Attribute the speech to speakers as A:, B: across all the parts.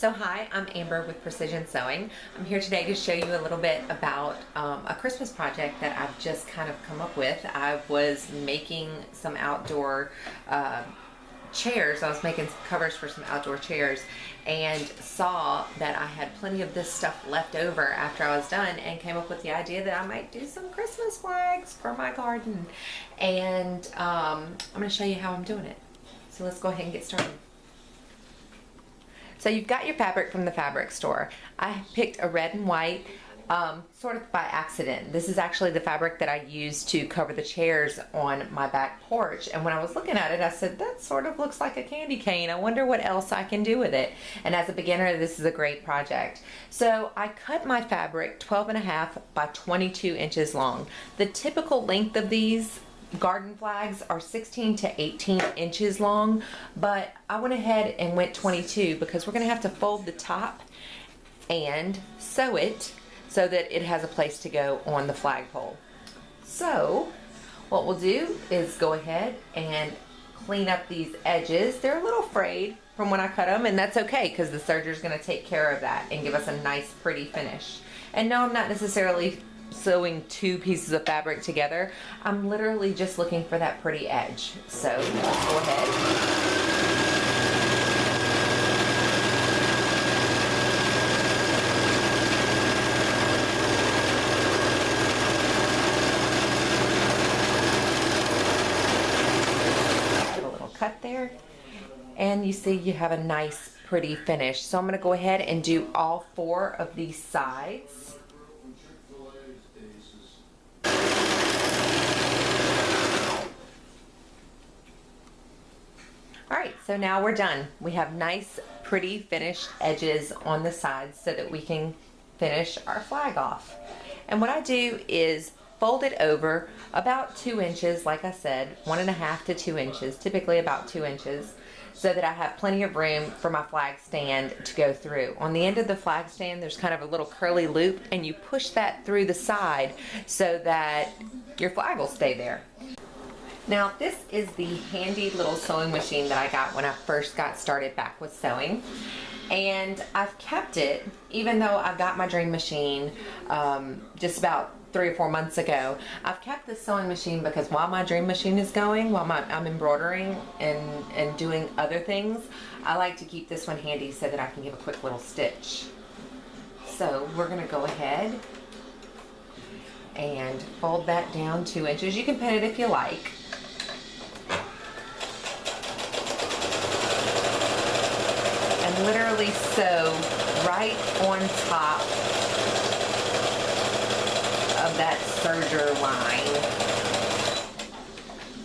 A: So hi, I'm Amber with Precision Sewing. I'm here today to show you a little bit about a Christmas project that I've just kind of come up with. I was making some outdoor chairs. I was making some covers for some outdoor chairs and saw that I had plenty of this stuff left over after I was done and came up with the idea that I might do some Christmas flags for my garden. And I'm going to show you how I'm doing it. So let's go ahead and get started. So you've got your fabric from the fabric store. I picked a red and white sort of by accident. This is actually the fabric that I used to cover the chairs on my back porch. And when I was looking at it, I said, that sort of looks like a candy cane. I wonder what else I can do with it. And as a beginner, this is a great project. So I cut my fabric 12.5 by 22 inches long. The typical length of these garden flags are 16 to 18 inches long, but I went ahead and went 22 because we're going to have to fold the top and sew it so that it has a place to go on the flagpole. So what we'll do is go ahead and clean up these edges. They're a little frayed from when I cut them, and that's okay because the serger is going to take care of that and give us a nice pretty finish. And no, I'm not necessarily sewing two pieces of fabric together. I'm literally just looking for that pretty edge. So let's go ahead. Give a little cut there. And you see you have a nice pretty finish. So I'm going to go ahead and do all four of these sides. Alright, so now we're done. We have nice, pretty finished edges on the sides so that we can finish our flag off. And what I do is fold it over about 2 inches, like I said, 1.5 to 2 inches, typically about 2 inches, so that I have plenty of room for my flag stand to go through. On the end of the flag stand, there's kind of a little curly loop, and you push that through the side so that your flag will stay there. Now this is the handy little sewing machine that I got when I first got started back with sewing, and I've kept it even though I got my dream machine just about 3 or 4 months ago. I've kept this sewing machine because while my dream machine is going, while I'm embroidering and doing other things, I like to keep this one handy so that I can give a quick little stitch. So we're going to go ahead and fold that down 2 inches. You can pin it if you like. And literally sew right on top of that serger line.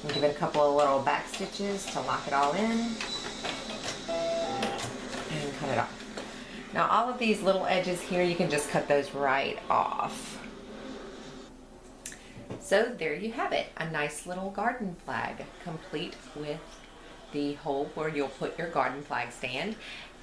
A: And give it a couple of little back stitches to lock it all in. And cut it off. Now all of these little edges here, you can just cut those right off. So there you have it, a nice little garden flag, complete with the hole where you'll put your garden flag stand,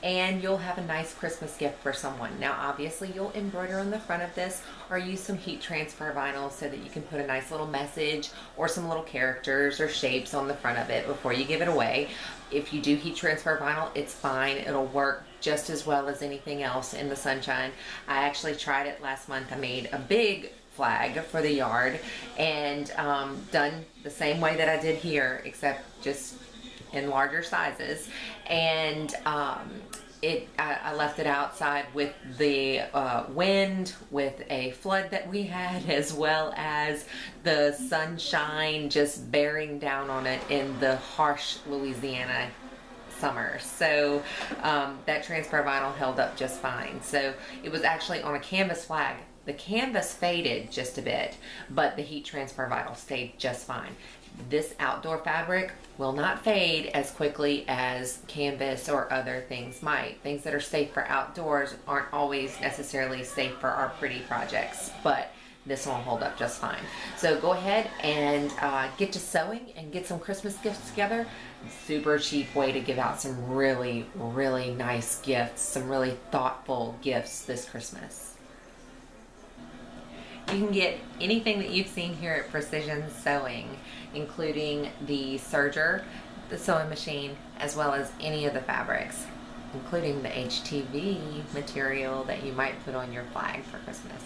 A: and you'll have a nice Christmas gift for someone. Now obviously you'll embroider on the front of this or use some heat transfer vinyl so that you can put a nice little message or some little characters or shapes on the front of it before you give it away. If you do heat transfer vinyl, it's fine. It'll work just as well as anything else in the sunshine. I actually tried it last month. I made a big flag for the yard and done the same way that I did here, except just in larger sizes, and I left it outside with the wind, with a flood that we had, as well as the sunshine just bearing down on it in the harsh Louisiana summer. So that transfer vinyl held up just fine. So it was actually on a canvas flag. The canvas faded just a bit, but the heat transfer vinyl stayed just fine. This outdoor fabric will not fade as quickly as canvas or other things might. Things that are safe for outdoors aren't always necessarily safe for our pretty projects, but this one will hold up just fine. So go ahead and get to sewing and get some Christmas gifts together. Super cheap way to give out some really, really nice gifts, some really thoughtful gifts this Christmas. You can get anything that you've seen here at Precision Sewing, including the serger, the sewing machine, as well as any of the fabrics. including the HTV material that you might put on your flag for Christmas.